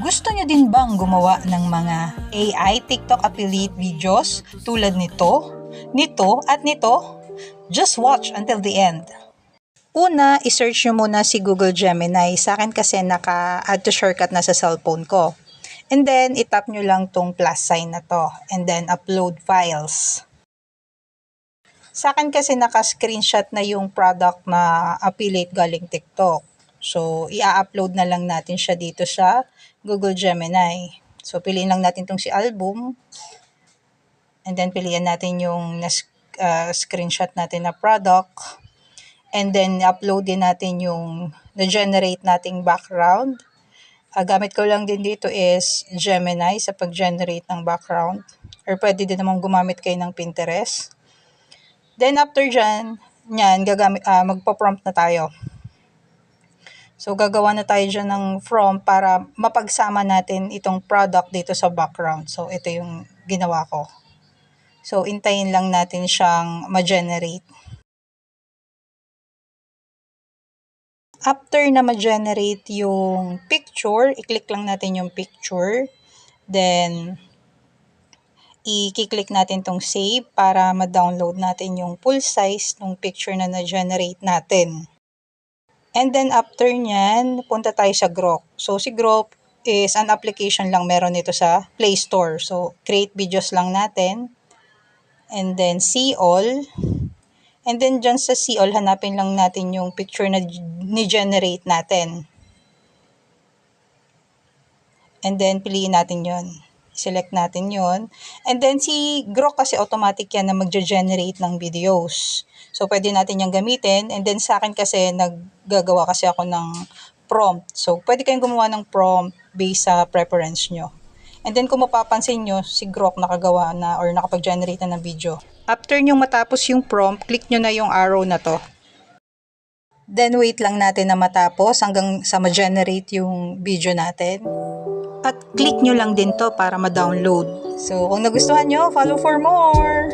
Gusto nyo din bang gumawa ng mga AI TikTok affiliate videos tulad nito, at nito? Just watch until the end. Una, isearch nyo muna si Google Gemini. Sa akin kasi naka-add to shortcut na sa cellphone ko. And then, itap nyo lang tong plus sign na to. And then, upload files. Sa akin kasi naka-screenshot na yung product na affiliate galing TikTok. So, i-upload na lang natin siya dito sa Google Gemini. So, piliin lang natin itong si album. And then, piliin natin yung screenshot natin na product. And then, upload din natin yung na-generate nating background. Gamit ko lang din dito is Gemini sa pag-generate ng background. Or pwede din namang gumamit kayo ng Pinterest. Then, after dyan, magpo-prompt na tayo. So, gagawa na tayo dyan ng prompt para mapagsama natin itong product dito sa background. So, ito yung ginawa ko. So, intayin lang natin siyang ma-generate. After na ma-generate yung picture, i-click lang natin yung picture. Then, i-click natin tong save para ma-download natin yung full size ng picture na na-generate natin. And then, after nyan, punta tayo sa Grok. So, si Grok is an application lang meron nito sa Play Store. So, create videos lang natin. And then, see all. And then, dyan sa see all, hanapin lang natin yung picture na ni-generate natin. And then, piliin natin yon. Select natin yon. And then, si Grok kasi automatic yan na mag-generate ng videos. So, pwede natin yung gamitin. And then, sa akin kasi, naggagawa kasi ako ng prompt. So, pwede kayong gumawa ng prompt based sa preference nyo. And then, kung mapapansin nyo, si Grok nakagawa na or nakapag-generate na ng video. After nyo matapos yung prompt, click nyo na yung arrow na to. Then, wait lang natin na matapos hanggang sa ma-generate yung video natin. At click nyo lang din to para ma-download. So, kung nagustuhan nyo, follow for more!